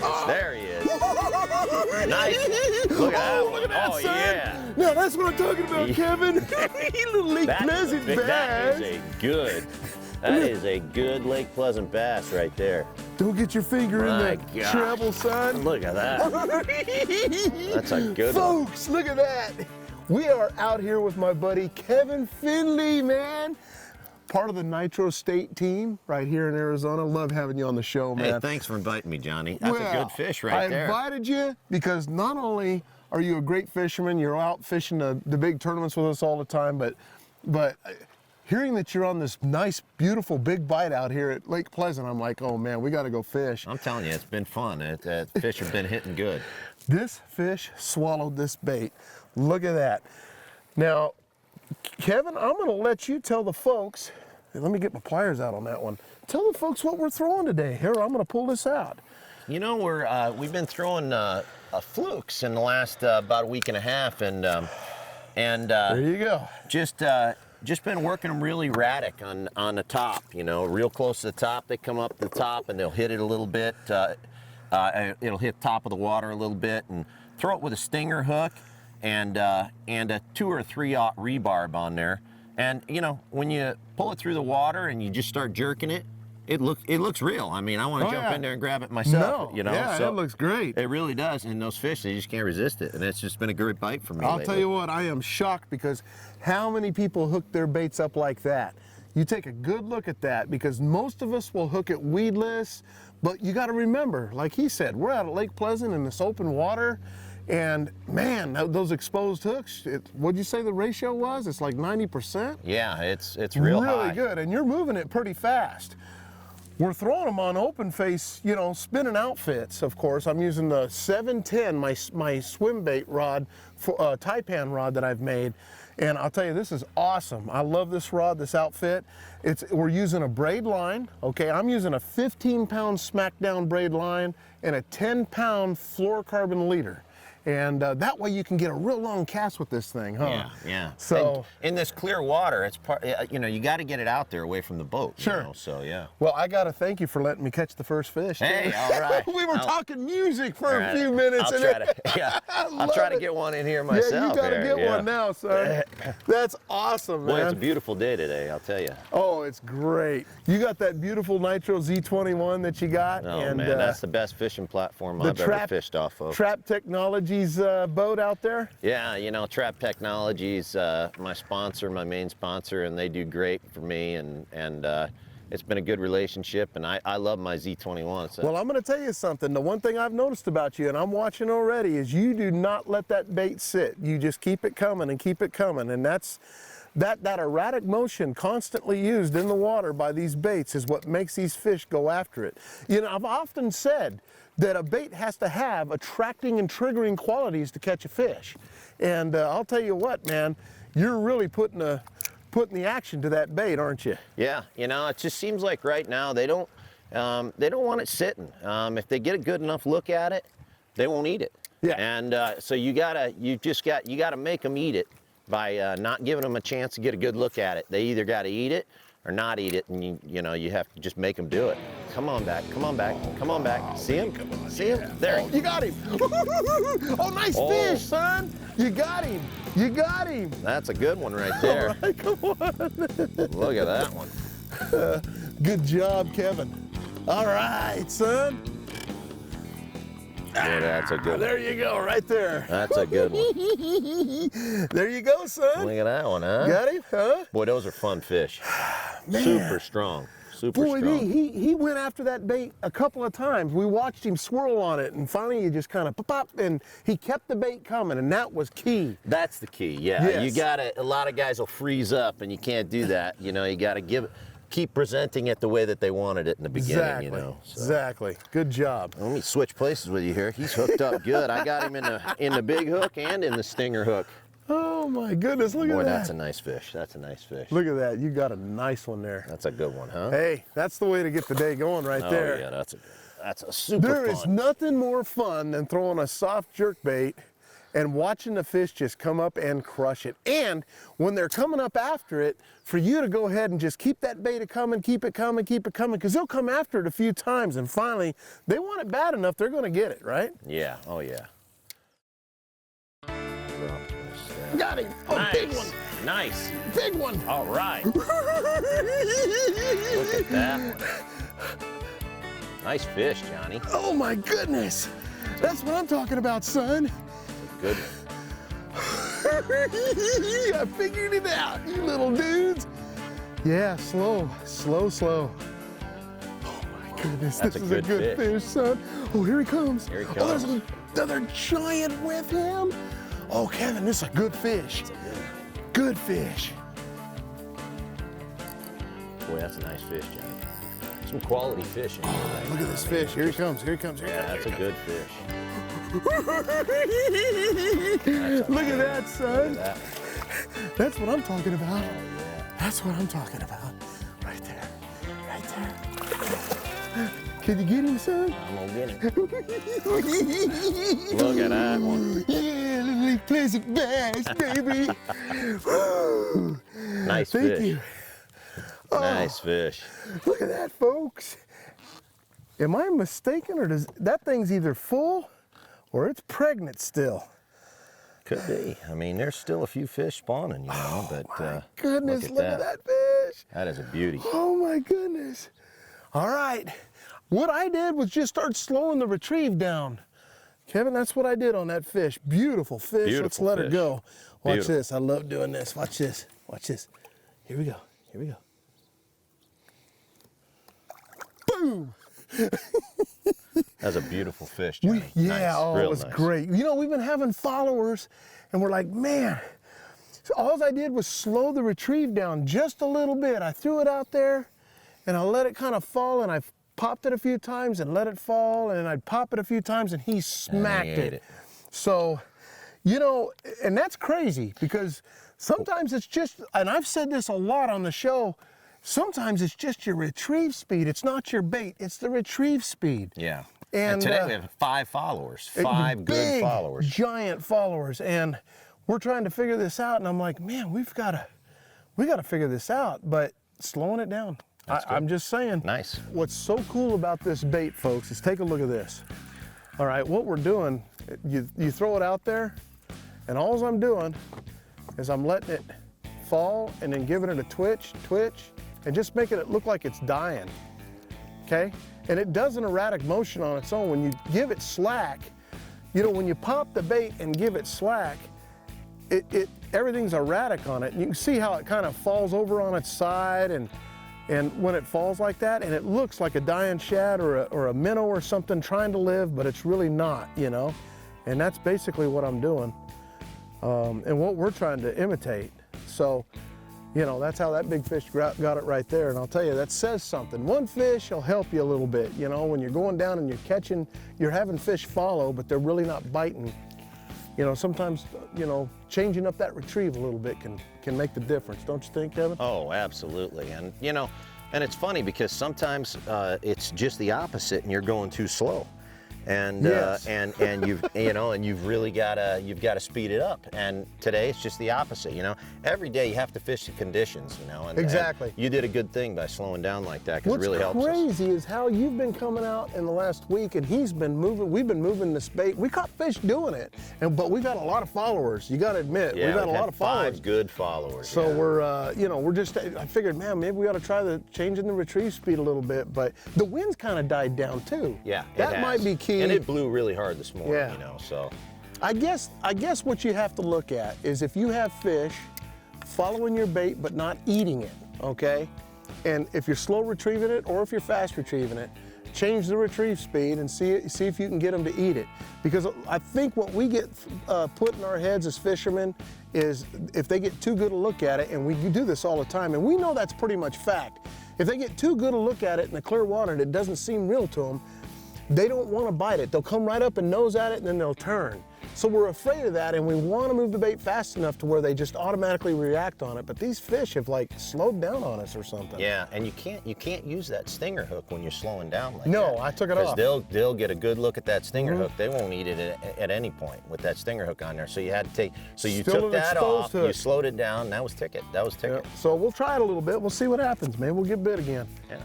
is. There he is. Nice. Look at that one. Look at that, Oh, son. yeah. Now, that's what I'm talking about, Kevin. Little Lake Pleasant bass. That is a good Lake Pleasant bass right there. Don't get your finger in that treble, son. Look at that. That's a good one. Folks, look at that. We are out here with my buddy Kevin Finley, man. Part of the Nitro State team right here in Arizona. Love having you on the show, man. Hey, thanks for inviting me, Johnny. That's a good fish right there. I invited you because not only are you a great fisherman, you're out fishing the big tournaments with us all the time, but hearing that you're on this nice, beautiful big bite out here at Lake Pleasant, I'm like, oh man, we got to go fish. I'm telling you, it's been fun. Fish have been hitting good. This fish swallowed this bait. Look at that. Now, Kevin, I'm going to let you tell the folks, let me get my pliers out on that one. Tell the folks what we're throwing today. Here, I'm going to pull this out. You know, we've been throwing flukes in the last about a week and a half, and there you go. Just been working them really erratic on the top. You know, real close to the top. They come up to the top and they'll hit it a little bit. It'll hit top of the water a little bit, and throw it with a stinger hook and a 2 or 3 aught rebarb on there. And you know, when you pull it through the water and you just start jerking it, it looks real. I mean, I want to jump in there and grab it myself. No, you know, yeah, so it looks great. It really does. And those fish, they just can't resist it. And it's just been a great bite for me. I'll tell you what, I am shocked because how many people hook their baits up like that? You take a good look at that, because most of us will hook it weedless, but you got to remember, like he said, we're out at Lake Pleasant in this open water. And man, those exposed hooks, what'd you say the ratio was? It's like 90%? Yeah, it's real high. Really good, and you're moving it pretty fast. We're throwing them on open face, you know, spinning outfits, of course. I'm using the 710, my swim bait rod, taipan rod that I've made. And I'll tell you, this is awesome. I love this rod, this outfit. We're using a braid line, okay? I'm using a 15-pound smackdown braid line and a 10-pound fluorocarbon leader. And that way you can get a real long cast with this thing, huh? Yeah, yeah. So and in this clear water, it's part. You know, you got to get it out there away from the boat. Sure. You know, so yeah. Well, I got to thank you for letting me catch the first fish. Hey, all right. We were talking music for a few minutes. I'll try to get one in here myself. Yeah, you got to get one now, son. That's awesome, man. Boy, it's a beautiful day today, I'll tell you. Oh, it's great. You got that beautiful Nitro Z21 that you got. Oh, and, man, that's the best fishing platform I've ever fished off of. Trap Technologies boat out there? Yeah, you know, Trap Technologies, my sponsor, my main sponsor, and they do great for me, and it's been a good relationship, and I love my Z21. So. Well, I'm going to tell you something. The one thing I've noticed about you, and I'm watching already, is you do not let that bait sit. You just keep it coming and keep it coming, and that erratic motion constantly used in the water by these baits is what makes these fish go after it. You know, I've often said that a bait has to have attracting and triggering qualities to catch a fish. And I'll tell you what, man, you're really putting the action to that bait, aren't you? Yeah, you know, it just seems like right now they don't want it sitting. If they get a good enough look at it, they won't eat it. Yeah. And so you gotta make them eat it by not giving them a chance to get a good look at it. They either got to eat it or not eat it, and you know, you have to just make them do it. Come on back, come on back, come on back. See him? See him? There. You got him. Oh, nice fish, son. You got him. You got him. That's a good one right there. All right, come on. Look at that one. Good job, Kevin. All right, son. Boy, that's a good one. There you go, right there. That's a good one. There you go, son. Look at that one, huh? Got him, huh? Boy, those are fun fish. Man. Super strong. Super Boy, strong. he went after that bait a couple of times. We watched him swirl on it, and finally he just kind of pop, and he kept the bait coming, and that was key. That's the key, yeah. Yes. You gotta, a lot of guys will freeze up, and you can't do that. You know, you gotta keep presenting it the way that they wanted it in the beginning, Exactly. you know. So. Exactly. Good job. Let me switch places with you here. He's hooked up good. I got him in the big hook and in the stinger hook. Oh my goodness, look at that. Boy, that's a nice fish. That's a nice fish. Look at that. You got a nice one there. That's a good one, huh? Hey, that's the way to get the day going right there. Oh, yeah, that's a super There fun. is nothing more fun than throwing a soft jerk bait and watching the fish just come up and crush it. And when they're coming up after it, for you to go ahead and just keep that bait coming, keep it coming, because they'll come after it a few times, and finally, they want it bad enough, they're gonna get it, right? Yeah, oh yeah. Got him, oh, Nice. big one. Nice. Big one. All right. Look at that one. Nice fish, Johnny. Oh my goodness. That's what I'm talking about, son. Good one. I figured it out, you little dudes. Yeah, slow, slow, slow. Oh my goodness, That's this a is a good good fish, son. Oh, here he comes. Here he Oh, there's comes. another giant with him. Oh, Kevin, this is a good fish. Good fish. Boy, that's a nice fish, Johnny. Some quality fish in here. Right? Look at this fish. Here he comes, here he comes, here he Yeah, comes. that's a good fish. Look at that, son. Look at that. That's what I'm talking about. Oh, yeah. That's what I'm talking about. Right there. Right there. Can you get him, son? I'm gonna get him. Look at that one. Yeah, little Lake Pleasant bass, baby. Nice Thank fish. you. Oh, Nice fish. look at that, folks. Am I mistaken, or does that thing's either full or it's pregnant still? Could be. I mean, there's still a few fish spawning, you know, but Goodness, look at that fish. That is a beauty. Oh my goodness. All right. What I did was just start slowing the retrieve down. Kevin, that's what I did on that fish. Beautiful fish. Beautiful Let's let her fish. go. Watch Beautiful. this. I love doing this. Watch this. Watch this. Here we go. Here we go. Boom. That's a beautiful fish, Johnny. Yeah, Nice. oh, Real it was nice. great. You know, we've been having followers, and we're like, man. So all I did was slow the retrieve down just a little bit. I threw it out there, and I let it kind of fall, and I popped it a few times and let it fall, and I'd pop it a few times, and he smacked ate it. So, you know, and that's crazy, because sometimes it's just, and I've said this a lot on the show, sometimes it's just your retrieve speed. It's not your bait, it's the retrieve speed. Yeah. And, today we have 5 followers. 5 good Big, followers. giant followers, and we're trying to figure this out, and I'm like, man, we got to figure this out, but slowing it down. I'm just saying. Nice. What's so cool about this bait, folks, is take a look at this. All right, what we're doing, you throw it out there, and all I'm doing is I'm letting it fall and then giving it a twitch, and just making it look like it's dying, okay? And it does an erratic motion on its own. When you give it slack, you know, when you pop the bait and give it slack, everything's erratic on it. And you can see how it kind of falls over on its side, and when it falls like that, and it looks like a dying shad or a minnow or something trying to live, but it's really not, you know? And that's basically what I'm doing, and what we're trying to imitate. So, you know, that's how that big fish got it right there. And I'll tell you, that says something. One fish will help you a little bit, you know, when you're going down and you're having fish follow, but they're really not biting. You know, sometimes, you know, changing up that retrieve a little bit can make the difference, don't you think, Kevin? Oh, absolutely. And, you know, and it's funny because sometimes it's just the opposite and you're going too slow. And Yes. and you've really got to speed it up. And today it's just the opposite. You know, every day you have to fish the conditions. You know, and Exactly. you did a good thing by slowing down like that, because it really helps What's us. crazy is how you've been coming out in the last week, and he's been moving. We've been moving this bait. We caught fish doing it, but we've had a lot of followers. You got to admit, Yeah, we've had a lot had of followers. 5 good followers. So yeah. we're just, I figured, man, maybe we ought to try changing the retrieve speed a little bit, but the wind's kind of died down too. Yeah, That might be key. And it blew really hard this morning. Yeah. You know, so. I guess what you have to look at is if you have fish following your bait but not eating it, okay? And if you're slow retrieving it or if you're fast retrieving it, change the retrieve speed and see if you can get them to eat it. Because I think what we get put in our heads as fishermen is if they get too good a look at it, and we do this all the time, and we know that's pretty much fact. If they get too good a look at it in the clear water and it doesn't seem real to them, they don't want to bite it. They'll come right up and nose at it, and then they'll turn. So we're afraid of that, and we want to move the bait fast enough to where they just automatically react on it. But these fish have like slowed down on us or something. Yeah, and you can't use that stinger hook when you're slowing down like that. No, I took it off. Because they'll get a good look at that stinger hook. They won't eat it at any point with that stinger hook on there. So you had to take. So you Still took that exposed off. to it. You slowed it down. That was ticket. That was ticket. Yeah. So we'll try it a little bit. We'll see what happens. Maybe we'll get bit again. Yeah.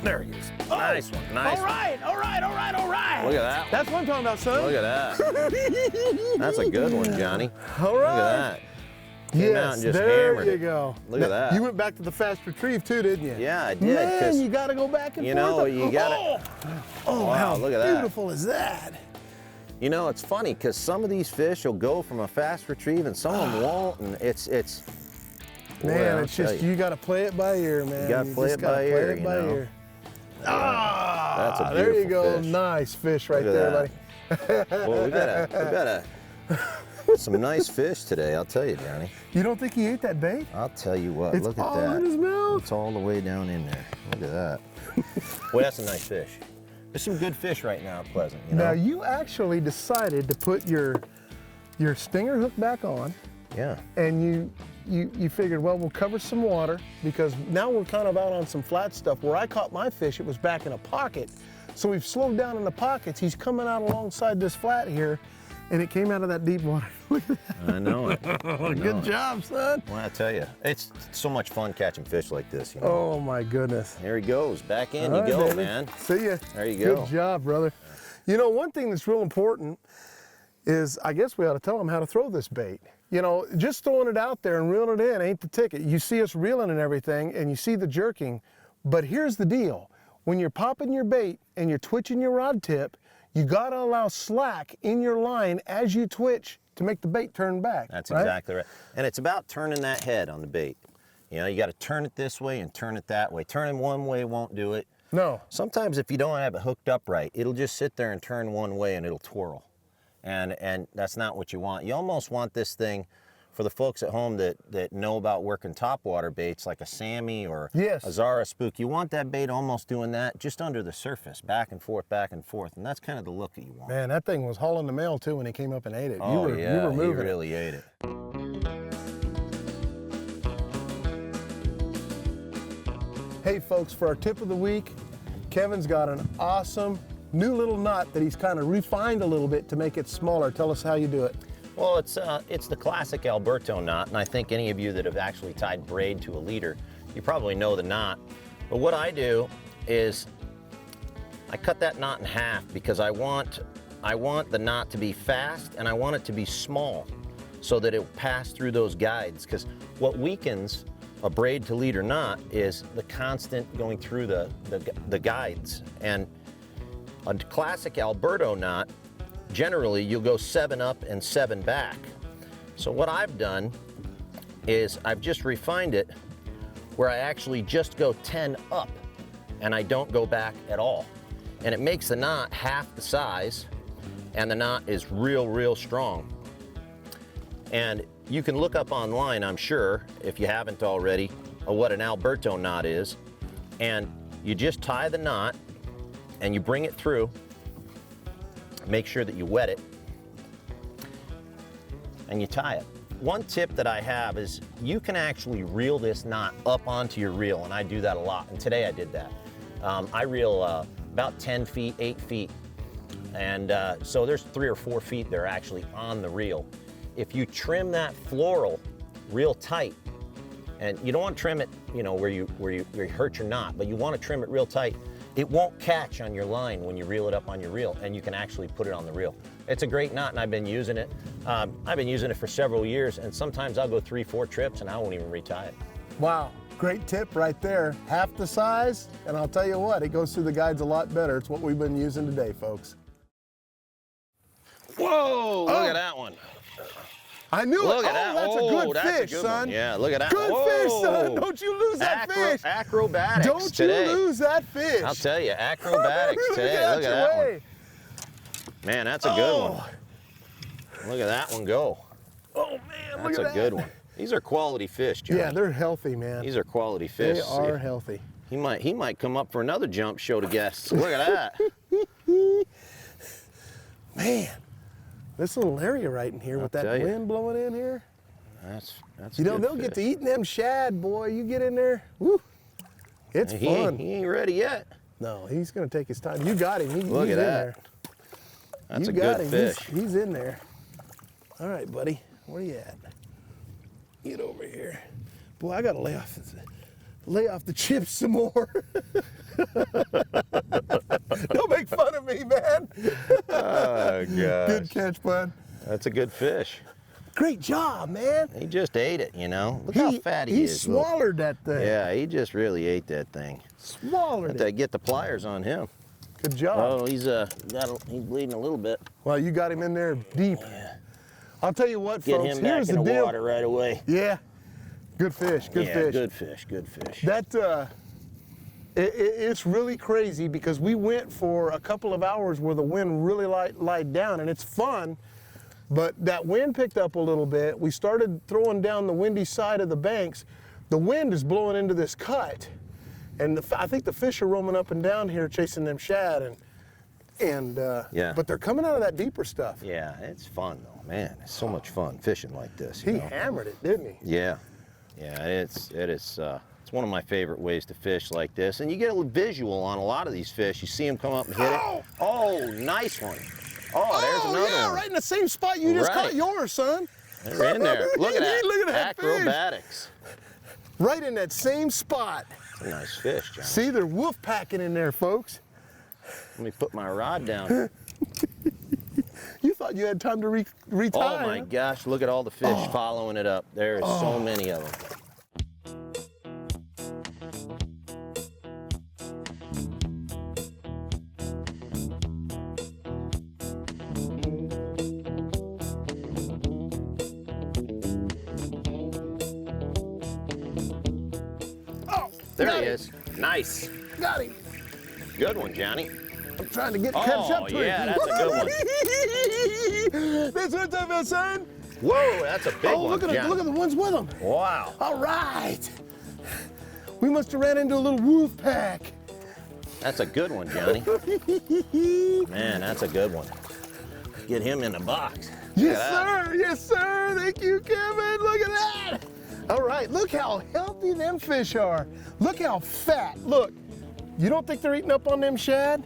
There he is. Nice one. Nice All right, all right, all right, all right. Look at that one. That's what I'm talking about, son. Look at that. That's a good one, Johnny. All right. Look at that. Came out and just there hammered you it. go. Look at that. You went back to the fast retrieve too, didn't you? Yeah, I did. Man, you got to go back and you forth. know, you gotta- Oh, Wow, how look at that. beautiful is that? You know, it's funny because some of these fish will go from a fast retrieve and some of them won't, and it's. Boy, Man, I'll it's tell just you got to play it by ear, man. You gotta play just it gotta by play ear, it you by know. ear. That's a there you beautiful go. fish. Nice fish right Look there, at buddy. Well, we got some nice fish today, I'll tell you, Johnny. You don't think he ate that bait? I'll tell you what, It's look at all that. in his mouth. It's all the way down in there. Look at that. Boy, that's a nice fish. There's some good fish right now at Pleasant, you know? Now you actually decided to put your stinger hook back on, Yeah. and you figured, well, we'll cover some water because now we're kind of out on some flat stuff. Where I caught my fish, it was back in a pocket. So we've slowed down in the pockets. He's coming out alongside this flat here, and it came out of that deep water. Look at that. I know it. Good job, son. Well, I tell you, it's so much fun catching fish like this, you know? Oh my goodness. There he goes. Back in All you right, go, baby. man. See ya. There you go. Good job, brother. You know, one thing that's real important is I guess we ought to tell them how to throw this bait. You know, just throwing it out there and reeling it in ain't the ticket. You see us reeling and everything, and you see the jerking, but here's the deal. When you're popping your bait and you're twitching your rod tip, you gotta allow slack in your line as you twitch to make the bait turn back. That's right? exactly right. And it's about turning that head on the bait. You know, you got to turn it this way and turn it that way. Turning one way won't do it. No. Sometimes if you don't have it hooked up right, it'll just sit there and turn one way and it'll twirl. And that's not what you want. You almost want this thing, for the folks at home that know about working topwater baits like a Sammy or Yes. a Zara Spook, you want that bait almost doing that just under the surface, back and forth, and that's kind of the look that you want. Man, that thing was hauling the mail too when he came up and ate it. Oh, you yeah, were moving he it. really ate it. Hey folks, for our tip of the week, Kevin's got an awesome new little knot that he's kind of refined a little bit to make it smaller. Tell us how you do it. Well, it's the classic Alberto knot, and I think any of you that have actually tied braid to a leader, you probably know the knot. But what I do is I cut that knot in half because I want the knot to be fast and I want it to be small so that it will pass through those guides. Because what weakens a braid to leader knot is the constant going through the guides. And a classic Alberto knot, generally you'll go 7 up and 7 back. So what I've done is I've just refined it where I actually just go 10 up and I don't go back at all. And it makes the knot half the size and the knot is real strong. And you can look up online, I'm sure, if you haven't already, what an Alberto knot is. And you just tie the knot and you bring it through. Make sure that you wet it and you tie it. One tip that I have is you can actually reel this knot up onto your reel, and I do that a lot, and today I did that. I reel about 10 feet, 8 feet, and so there's 3 or 4 feet there actually on the reel. If you trim that floral real tight, and you don't want to trim it, you know, where you hurt your knot, but you want to trim it real tight, it won't catch on your line when you reel it up on your reel, and you can actually put it on the reel. It's a great knot, and I've been using it. I've been using it for several years, and sometimes I'll go 3, 4 trips, and I won't even retie it. Wow, great tip right there. Half the size, and I'll tell you what, it goes through the guides a lot better. It's what we've been using today, folks. Whoa, look at that one. I knew Look it. at that. That's a good that's fish, a good son. one. Yeah, look at that. Good Whoa. fish, son. Don't you lose that fish. Acrobatics Don't today. you lose that fish. I'll tell you, acrobatics today. Look at that one. Man, that's a good one. Look at that one go. That's a good one. These are quality fish, Johnny. Yeah, they're healthy, man. These are quality fish. They are healthy. He might come up for another jump show to guests. Look at that. Man, this little area right in here with that wind blowing in here. That's you know, good they'll fish. get to eating them shad, boy. You get in there, woo, it's fun. He ain't ready yet. No, he's gonna take his time. You got him. Look he's at in that. there. That's You a got good him. fish. He's in there. All right, buddy. Where you at? Get over here. Boy, I gotta lay off the chips some more. Don't make fun of me, man. Oh, gosh. Good catch, bud. That's a good fish. Great job, man. He just ate it, you know. Look how fat he is. He swallowed that thing. Yeah, he just really ate that thing. Swallowed Have to it. get the pliers on him. Good job. Oh, he's bleeding a little bit. Well, you got him in there deep. Yeah. I'll tell you what, Get folks. him back Here's in the the deal. water right away. Yeah. Good fish. Good Yeah, fish. good fish. Good fish. That it's really crazy because we went for a couple of hours where the wind really lied down, and it's fun. But that wind picked up a little bit. We started throwing down the windy side of the banks. The wind is blowing into this cut, and I think the fish are roaming up and down here chasing them shad, Yeah. But they're coming out of that deeper stuff. Yeah, it's fun though, man. It's so much fun fishing like this. He you know? hammered it, didn't he? Yeah, yeah. It's one of my favorite ways to fish like this, and you get a visual on a lot of these fish. You see them come up and hit it. Oh, nice one. Oh, there's another one. Right in the same spot you just caught yours, son. They're in there. Look at that. Look at that fish. Acrobatics. Right in that same spot. It's a nice fish, John. See, they're wolf packing in there, folks. Let me put my rod down. You thought you had time to retie. Oh my gosh, look at all the fish following it up. There are so many of them. There he is. Nice. Got him. Good one, Johnny. I'm trying to catch up to him. Yeah, that's a good one. That's what I'm talking about, son. Whoa, that's a big one, look at the ones with him. Wow. All right. We must have ran into a little wolf pack. That's a good one, Johnny. Man, that's a good one. Get him in the box. Yes, sir. Yes, sir. Thank you, Kevin. Look at that. All right, look how healthy them fish are. Look how fat. Look, you don't think they're eating up on them shad?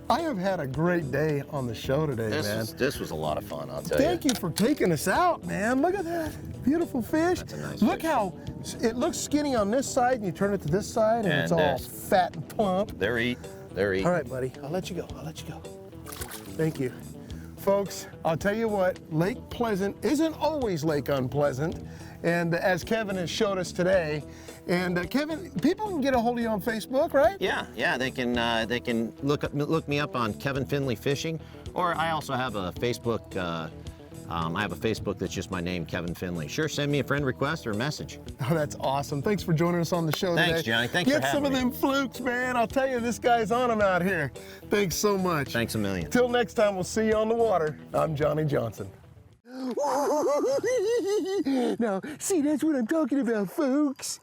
I have had a great day on the show today, man. This was a lot of fun, I'll tell you. Thank you for taking us out, man. Look at that. Beautiful fish. That's a nice Look fish. how it looks skinny on this side, and you turn it to this side, and it's And all this. fat and plump. They're eating. All right, buddy. I'll let you go. I'll let you go. Thank you. Folks, I'll tell you what, Lake Pleasant isn't always Lake Unpleasant. And as Kevin has showed us today, and Kevin, people can get a hold of you on Facebook, right? Yeah, they can look me up on Kevin Finley Fishing, or I also have a Facebook. I have a Facebook that's just my name, Kevin Finley. Sure, send me a friend request or a message. Oh, that's awesome. Thanks for joining us on the show today. Thanks, Johnny. Thanks for Get having some of me. them flukes, man. I'll tell you, this guy's on them out here. Thanks so much. Thanks a million. Till next time, we'll see you on the water. I'm Johnny Johnson. Now, see, that's what I'm talking about, folks.